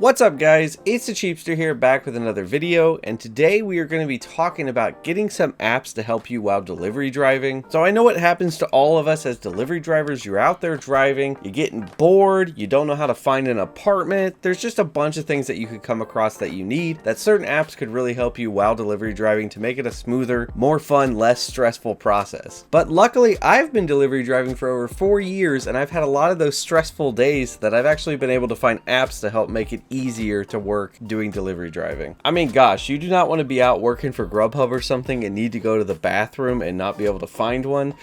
What's up guys, it's the Cheapster here, back with another video, and today we are going to be talking about getting some apps to help you while delivery driving. So I know what happens to all of us as delivery drivers. You're out there driving, you're getting bored, you don't know how to find an apartment. There's just a bunch of things that you could come across that you need, that certain apps could really help you while delivery driving to make it a smoother, more fun, less stressful process. But luckily I've been delivery driving for over 4 years, and I've had a lot of those stressful days that I've actually been able to find apps to help make it easier to work doing delivery driving. I mean, gosh, you do not want to be out working for Grubhub or something and need to go to the bathroom and not be able to find one.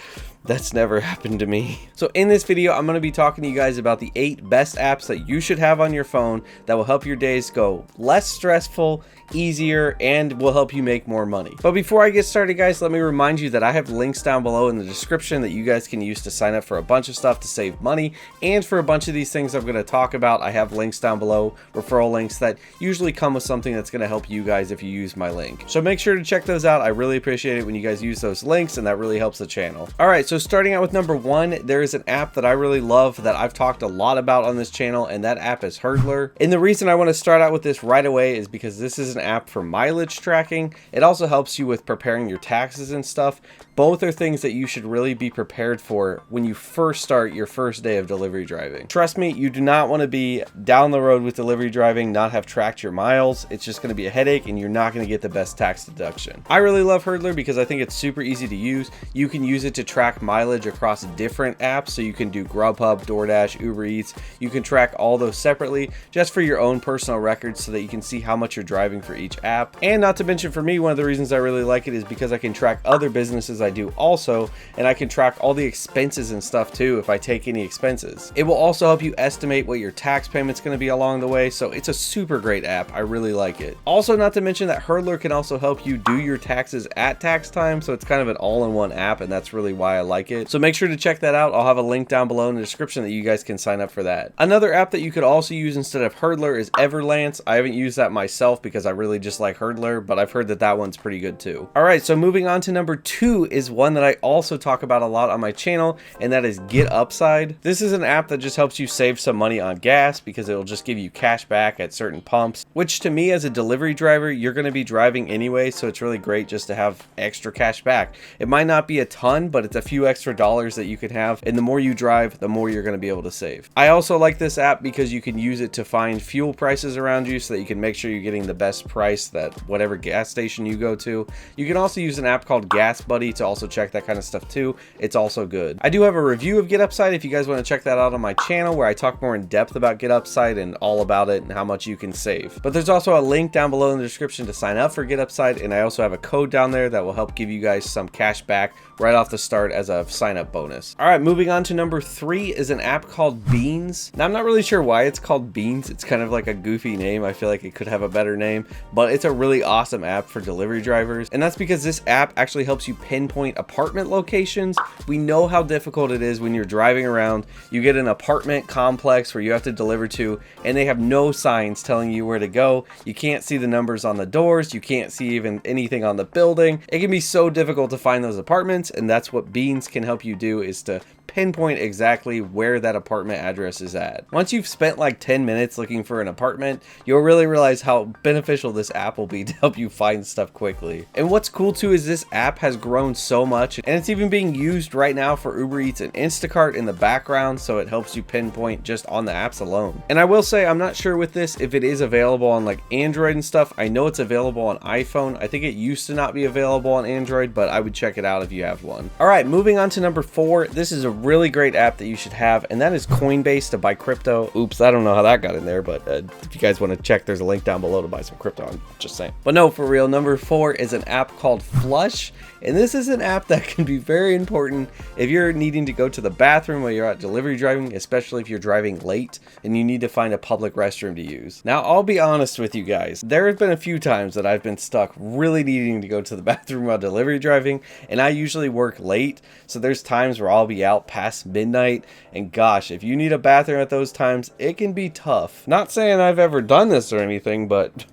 That's never happened to me. So in this video, I'm going to be talking to you guys about the 8 best apps that you should have on your phone that will help your days go less stressful, easier, and will help you make more money. But before I get started guys, let me remind you that I have links down below in the description that you guys can use to sign up for a bunch of stuff to save money, and for a bunch of these things I'm going to talk about, I have links down below, referral links that usually come with something that's going to help you guys if you use my link. So make sure to check those out. I really appreciate it when you guys use those links, and that really helps the channel. Alright, so starting out with number 1, there is an app that I really love that I've talked a lot about on this channel, and that app is HURDLR. And the reason I want to start out with this right away is because this is an app for mileage tracking. It also helps you with preparing your taxes and stuff. Both are things that you should really be prepared for when you first start your first day of delivery driving. Trust me, you do not want to be down the road with delivery driving, not have tracked your miles. It's just going to be a headache and you're not going to get the best tax deduction. I really love HURDLR because I think it's super easy to use. You can use it to track mileage across different apps, so you can do Grubhub, DoorDash, Uber Eats. You can track all those separately just for your own personal records so that you can see how much you're driving for each app. And not to mention, for me, one of the reasons I really like it is because I can track other businesses I do also, and I can track all the expenses and stuff too if I take any expenses. It will also help you estimate what your tax payment's going to be along the way, so it's a super great app. I really like it. Also, not to mention that HURDLR can also help you do your taxes at tax time, so it's kind of an all-in-one app, and that's really why I like it. So make sure to check that out. I'll have a link down below in the description that you guys can sign up for that. Another app that you could also use instead of HURDLR is Everlance. I haven't used that myself because I really just like HURDLR, but I've heard that that one's pretty good too. Alright, so moving on to number 2 is one that I also talk about a lot on my channel, and that is GETUPSIDE. This is an app that just helps you save some money on gas because it'll just give you cash back at certain pumps, which to me as a delivery driver, you're going to be driving anyway, so it's really great just to have extra cash back. It might not be a ton, but it's a few extra dollars that you can have, and the more you drive, the more you're going to be able to save. I also like this app because you can use it to find fuel prices around you so that you can make sure you're getting the best price that whatever gas station you go to. You can also use an app called Gas Buddy to also check that kind of stuff too. It's also good. I do have a review of GETUPSIDE if you guys want to check that out on my channel, where I talk more in depth about GETUPSIDE and all about it and how much you can save. But there's also a link down below in the description to sign up for GETUPSIDE, and I also have a code down there that will help give you guys some cash back right off the start as a sign up bonus. Alright, moving on to number 3 is an app called Beans. Now I'm not really sure why it's called Beans. It's kind of like a goofy name. I feel like it could have a better name, but it's a really awesome app for delivery drivers, and that's because this app actually helps you pinpoint apartment locations. We know how difficult it is when you're driving around. You get an apartment complex where you have to deliver to, and they have no signs telling you where to go. You can't see the numbers on the doors. You can't see even anything on the building. It can be so difficult to find those apartments, and that's what Beans can help you do, is to pinpoint exactly where that apartment address is at. Once you've spent like 10 minutes looking for an apartment, you'll really realize how beneficial this app will be to help you find stuff quickly. And what's cool too is this app has grown so much, and it's even being used right now for Uber Eats and Instacart in the background, so it helps you pinpoint just on the apps alone. And I will say, I'm not sure with this if it is available on like Android and stuff. I know it's available on iPhone. I think it used to not be available on Android, but I would check it out if you have one. Alright, moving on to number 4. This is a really great app that you should have, and that is COINBASE to buy crypto. Oops, I don't know how that got in there, but if you guys want to check, there's a link down below to buy some crypto. I'm just saying. But no, for real, number 4 is an app called Flush, and this is an app that can be very important if you're needing to go to the bathroom while you're out delivery driving, especially if you're driving late and you need to find a public restroom to use. Now, I'll be honest with you guys, there have been a few times that I've been stuck really needing to go to the bathroom while delivery driving, and I usually work late, so there's times where I'll be out past midnight, and gosh, if you need a bathroom at those times, it can be tough. Not saying I've ever done this or anything, but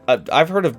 I've heard of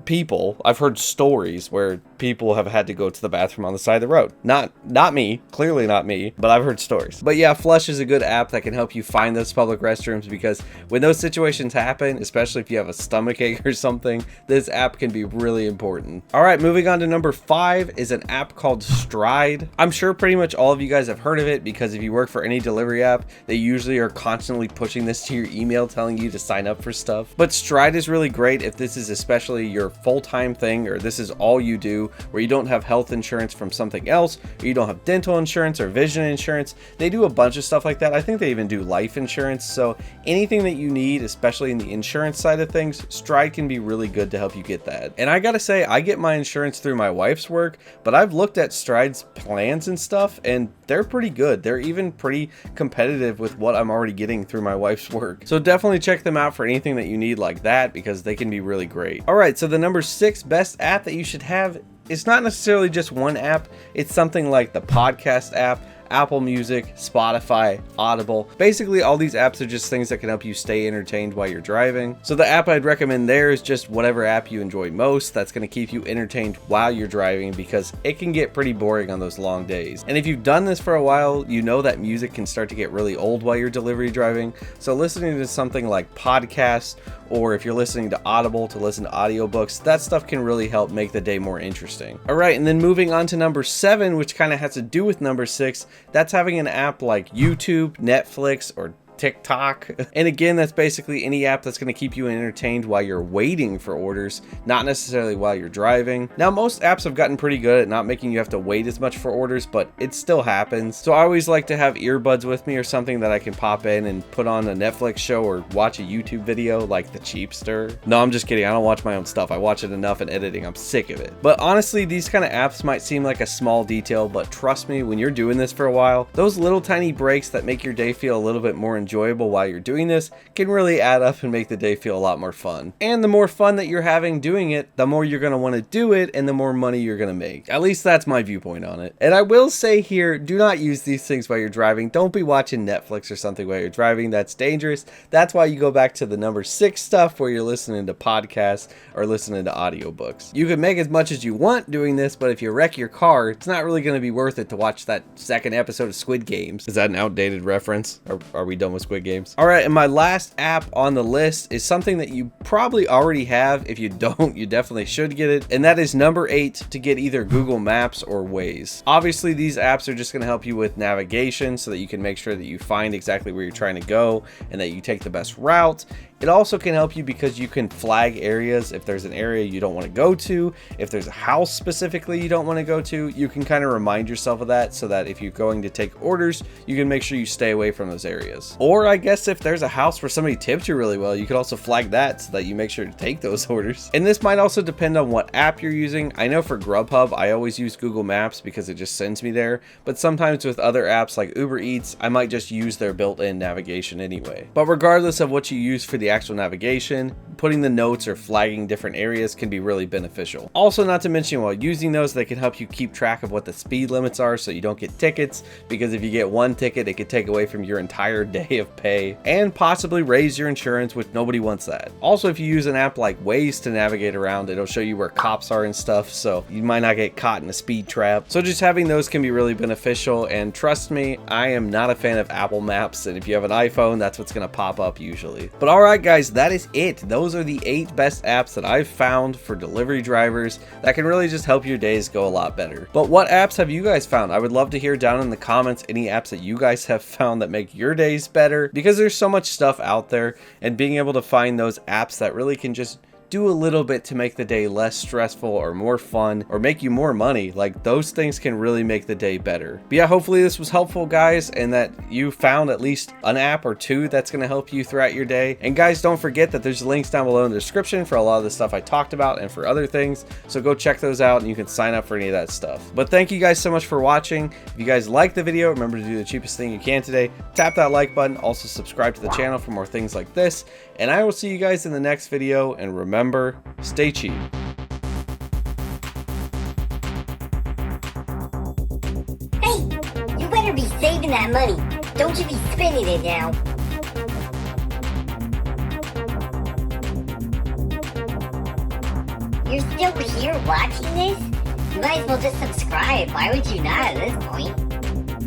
people, I've heard stories where people have had to go to the bathroom on the side of the road. Not me, clearly not me, but I've heard stories. But yeah, Flush is a good app that can help you find those public restrooms, because when those situations happen, especially if you have a stomachache or something, this app can be really important. All right, moving on to number 5 is an app called Stride. I'm sure pretty much all of you guys have heard of it, because if you work for any delivery app, they usually are constantly pushing this to your email telling you to sign up for stuff. But Stride is really great if this is especially your full-time thing, or this is all you do, where you don't have health insurance from something else, or you don't have dental insurance or vision insurance. They do a bunch of stuff like that. I think they even do life insurance. So anything that you need, especially in the insurance side of things, Stride can be really good to help you get that. And I gotta say, I get my insurance through my wife's work, but I've looked at Stride's plans and stuff, and they're pretty good. They're even pretty competitive with what I'm already getting through my wife's work. So definitely check them out for anything that you need like that, because they can be really great. All right, so the number 6 best app that you should have, it's not necessarily just one app. It's something like the podcast app, Apple Music, Spotify, Audible. Basically, all these apps are just things that can help you stay entertained while you're driving. So the app I'd recommend there is just whatever app you enjoy most that's going to keep you entertained while you're driving, because it can get pretty boring on those long days. And if you've done this for a while, you know that music can start to get really old while you're delivery driving. So listening to something like podcasts, or if you're listening to Audible to listen to audiobooks, that stuff can really help make the day more interesting. All right, and then moving on to number 7, which kind of has to do with number 6, that's having an app like YouTube, Netflix, or TikTok. And again, that's basically any app that's going to keep you entertained while you're waiting for orders, not necessarily while you're driving. Now, most apps have gotten pretty good at not making you have to wait as much for orders, but it still happens. So I always like to have earbuds with me or something that I can pop in and put on a Netflix show or watch a YouTube video like the Cheapster. No, I'm just kidding. I don't watch my own stuff. I watch it enough in editing. I'm sick of it. But honestly, these kind of apps might seem like a small detail, but trust me, when you're doing this for a while, those little tiny breaks that make your day feel a little bit more enjoyable while you're doing this can really add up and make the day feel a lot more fun. And the more fun that you're having doing it, the more you're going to want to do it, and the more money you're going to make. At least that's my viewpoint on it. And I will say here, do not use these things while you're driving. Don't be watching Netflix or something while you're driving. That's dangerous. That's why you go back to the number 6 stuff, where you're listening to podcasts or listening to audiobooks. You can make as much as you want doing this, but if you wreck your car, it's not really going to be worth it to watch that second episode of Squid Games. Is that an outdated reference? Are we done with Squid Games? All right, and my last app on the list is something that you probably already have. If you don't, you definitely should get it, and that is number 8, to get either Google Maps or WAZE. Obviously, these apps are just going to help you with navigation so that you can make sure that you find exactly where you're trying to go and that you take the best route. It also can help you because you can flag areas. If there's an area you don't want to go to, if there's a house specifically you don't want to go to, you can kind of remind yourself of that, so that if you're going to take orders, you can make sure you stay away from those areas. Or I guess if there's a house where somebody tipped you really well, you could also flag that so that you make sure to take those orders. And this might also depend on what app you're using. I know for Grubhub, I always use Google Maps because it just sends me there. But sometimes with other apps like Uber Eats, I might just use their built-in navigation anyway. But regardless of what you use for the actual navigation, putting the notes or flagging different areas can be really beneficial. Also, not to mention, while using those, they can help you keep track of what the speed limits are so you don't get tickets, because if you get one ticket, it could take away from your entire day of pay and possibly raise your insurance, which nobody wants that. Also, if you use an app like WAZE to navigate around, it'll show you where cops are and stuff, so you might not get caught in a speed trap. So just having those can be really beneficial, and trust me, I am not a fan of Apple Maps, and if you have an iPhone, that's what's gonna pop up usually. But alright guys, that is it. Those are the 8 best apps that I've found for delivery drivers that can really just help your days go a lot better. But what apps have you guys found? I would love to hear down in the comments any apps that you guys have found that make your days better, because there's so much stuff out there, and being able to find those apps that really can just do a little bit to make the day less stressful or more fun or make you more money, like those things can really make the day better. But yeah, hopefully this was helpful guys, and that you found at least an app or 2 that's going to help you throughout your day. And guys, don't forget that there's links down below in the description for a lot of the stuff I talked about and for other things, so go check those out and you can sign up for any of that stuff. But thank you guys so much for watching. If you guys liked the video, remember to do the cheapest thing you can today, tap that like button, also subscribe to the channel for more things like this, and I will see you guys in the next video. And remember, stay cheap. Hey, you better be saving that money. Don't you be spending it now. You're still here watching this? You might as well just subscribe. Why would you not at this point?